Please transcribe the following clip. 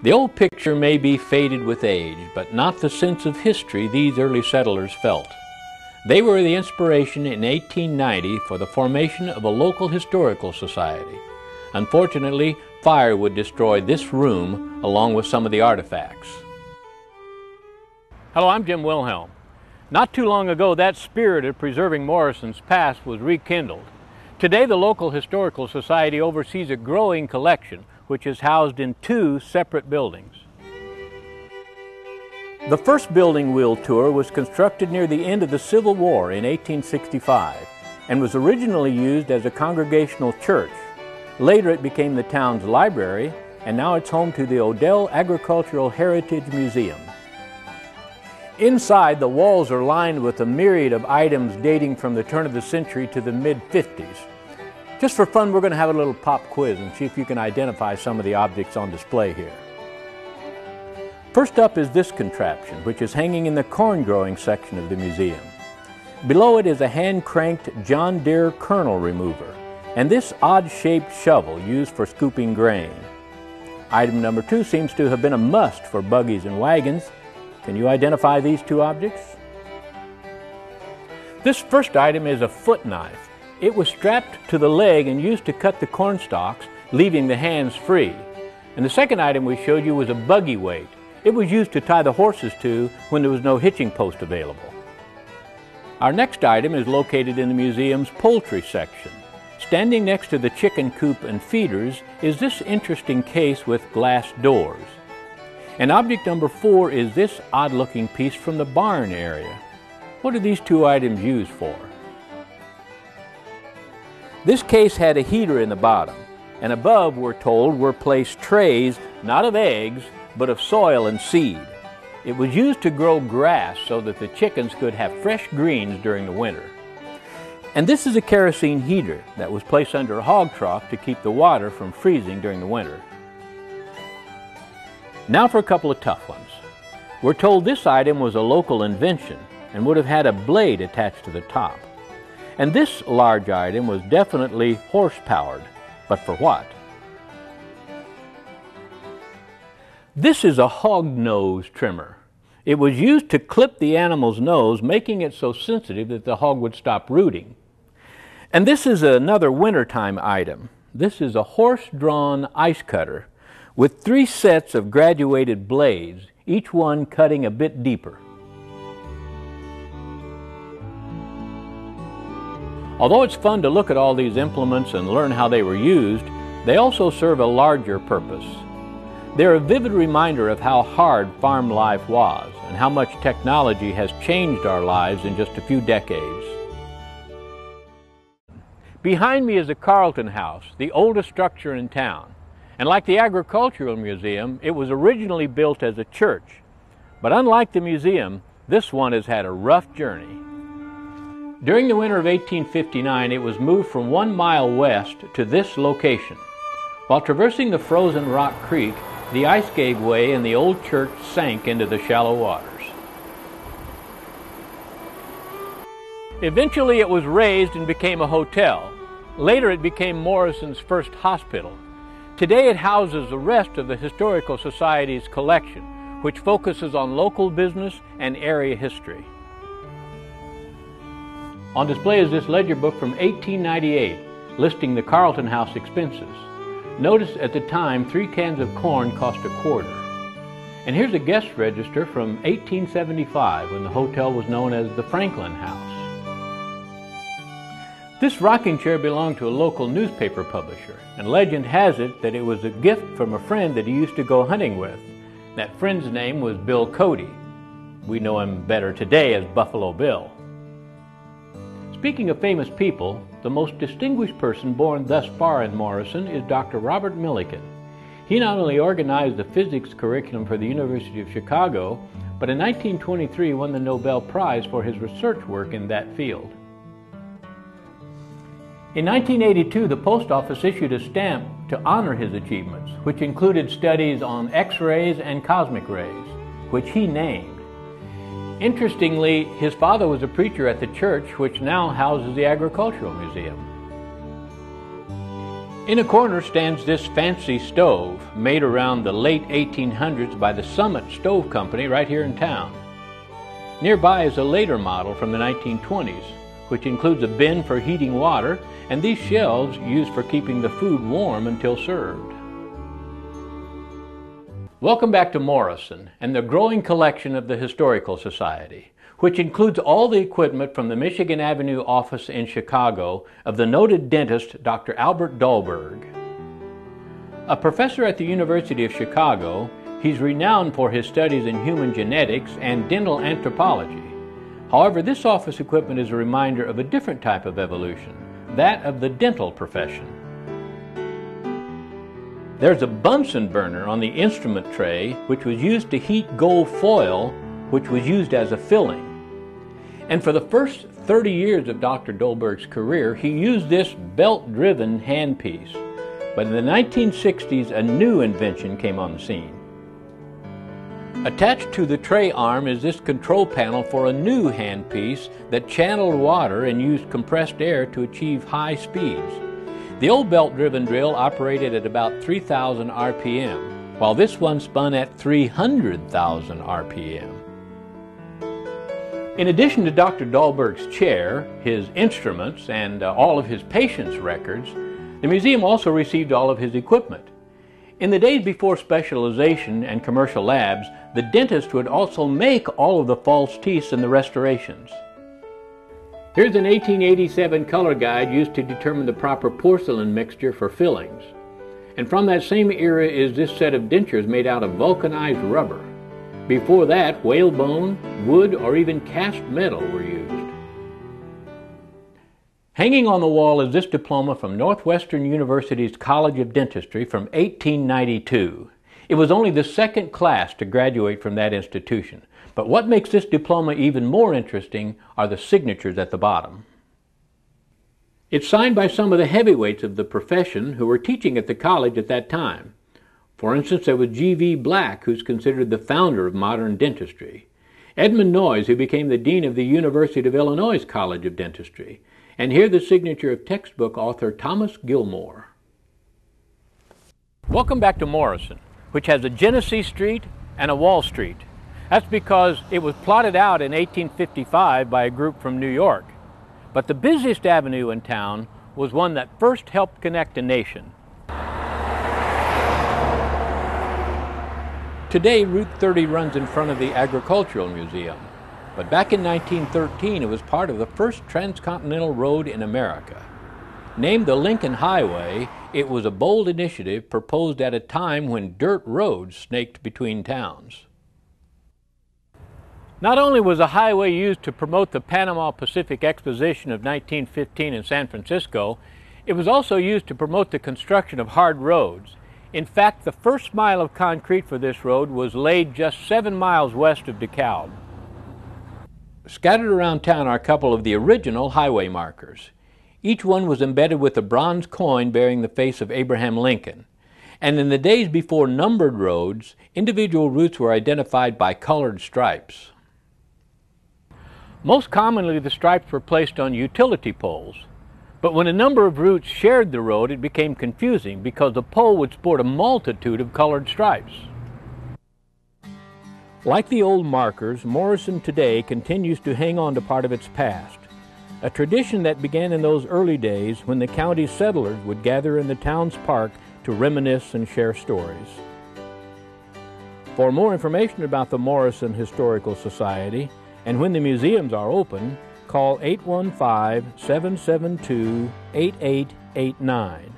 The old picture may be faded with age, but not the sense of history these early settlers felt. They were the inspiration in 1890 for the formation of a local historical society. Unfortunately, fire would destroy this room along with some of the artifacts. Hello, I'm Jim Wilhelm. Not too long ago, that spirit of preserving Morrison's past was rekindled. Today, the local historical society oversees a growing collection which is housed in 2 separate buildings. The first building we'll tour was constructed near the end of the Civil War in 1865 and was originally used as a congregational church. Later it became the town's library, and now it's home to the Odell Agricultural Heritage Museum. Inside, the walls are lined with a myriad of items dating from the turn of the century to the mid-50s. Just for fun, we're going to have a little pop quiz and see if you can identify some of the objects on display here. First up is this contraption, which is hanging in the corn growing section of the museum. Below it is a hand-cranked John Deere kernel remover, and this odd-shaped shovel used for scooping grain. Item number 2 seems to have been a must for buggies and wagons. Can you identify these 2 objects? This first item is a foot knife. It was strapped to the leg and used to cut the corn stalks, leaving the hands free. And the second item we showed you was a buggy weight. It was used to tie the horses to when there was no hitching post available. Our next item is located in the museum's poultry section. Standing next to the chicken coop and feeders is this interesting case with glass doors. And object number 4 is this odd-looking piece from the barn area. What are these 2 items used for? This case had a heater in the bottom, and above, we're told, were placed trays, not of eggs, but of soil and seed. It was used to grow grass so that the chickens could have fresh greens during the winter. And this is a kerosene heater that was placed under a hog trough to keep the water from freezing during the winter. Now for a couple of tough ones. We're told this item was a local invention and would have had a blade attached to the top. And this large item was definitely horse-powered, but for what? This is a hog nose trimmer. It was used to clip the animal's nose, making it so sensitive that the hog would stop rooting. And this is another wintertime item. This is a horse-drawn ice cutter with 3 sets of graduated blades, each one cutting a bit deeper. Although it's fun to look at all these implements and learn how they were used, they also serve a larger purpose. They're a vivid reminder of how hard farm life was and how much technology has changed our lives in just a few decades. Behind me is the Carlton House, the oldest structure in town. And like the Agricultural Museum, it was originally built as a church. But unlike the museum, this one has had a rough journey. During the winter of 1859, it was moved from 1 mile west to this location. While traversing the frozen rock creek, the ice gave way and the old church sank into the shallow waters. Eventually it was razed and became a hotel. Later it became Morrison's first hospital. Today it houses the rest of the Historical Society's collection, which focuses on local business and area history. On display is this ledger book from 1898, listing the Carlton House expenses. Notice at the time 3 cans of corn cost $0.25. And here's a guest register from 1875 when the hotel was known as the Franklin House. This rocking chair belonged to a local newspaper publisher, and legend has it that it was a gift from a friend that he used to go hunting with. That friend's name was Bill Cody. We know him better today as Buffalo Bill. Speaking of famous people, the most distinguished person born thus far in Morrison is Dr. Robert Millikan. He not only organized the physics curriculum for the University of Chicago, but in 1923 won the Nobel Prize for his research work in that field. In 1982, the Post Office issued a stamp to honor his achievements, which included studies on X-rays and cosmic rays, which he named. Interestingly, his father was a preacher at the church which now houses the Agricultural Museum. In a corner stands this fancy stove, made around the late 1800s by the Summit Stove Company right here in town. Nearby is a later model from the 1920s, which includes a bin for heating water and these shelves used for keeping the food warm until served. Welcome back to Morrison and the growing collection of the Historical Society, which includes all the equipment from the Michigan Avenue office in Chicago of the noted dentist Dr. Albert Dahlberg. A professor at the University of Chicago, he's renowned for his studies in human genetics and dental anthropology. However, this office equipment is a reminder of a different type of evolution, that of the dental profession. There's a Bunsen burner on the instrument tray which was used to heat gold foil, which was used as a filling. And for the first 30 years of Dr. Dahlberg's career, he used this belt-driven handpiece. But in the 1960s, a new invention came on the scene. Attached to the tray arm is this control panel for a new handpiece that channeled water and used compressed air to achieve high speeds. The old belt-driven drill operated at about 3,000 RPM, while this one spun at 300,000 RPM. In addition to Dr. Dahlberg's chair, his instruments, and all of his patients' records, the museum also received all of his equipment. In the days before specialization and commercial labs, the dentist would also make all of the false teeth and the restorations. Here's an 1887 color guide used to determine the proper porcelain mixture for fillings. And from that same era is this set of dentures made out of vulcanized rubber. Before that, whalebone, wood, or even cast metal were used. Hanging on the wall is this diploma from Northwestern University's College of Dentistry from 1892. It was only the second class to graduate from that institution. But what makes this diploma even more interesting are the signatures at the bottom. It's signed by some of the heavyweights of the profession who were teaching at the college at that time. For instance, there was G.V. Black, who's considered the founder of modern dentistry. Edmund Noyes, who became the dean of the University of Illinois College of Dentistry. And here the signature of textbook author Thomas Gilmore. Welcome back to Morrison, which has a Genesee Street and a Wall Street. That's because it was plotted out in 1855 by a group from New York. But the busiest avenue in town was one that first helped connect a nation. Today, Route 30 runs in front of the Agricultural Museum. But back in 1913, it was part of the first transcontinental road in America. Named the Lincoln Highway, it was a bold initiative proposed at a time when dirt roads snaked between towns. Not only was the highway used to promote the Panama Pacific Exposition of 1915 in San Francisco, it was also used to promote the construction of hard roads. In fact, the first mile of concrete for this road was laid just 7 miles west of DeKalb. Scattered around town are a couple of the original highway markers. Each one was embedded with a bronze coin bearing the face of Abraham Lincoln. And in the days before numbered roads, individual routes were identified by colored stripes. Most commonly, the stripes were placed on utility poles. But when a number of routes shared the road, it became confusing because the pole would sport a multitude of colored stripes. Like the old markers, Morrison today continues to hang on to part of its past, a tradition that began in those early days when the county settlers would gather in the town's park to reminisce and share stories. For more information about the Morrison Historical Society and when the museums are open, call 815-772-8889.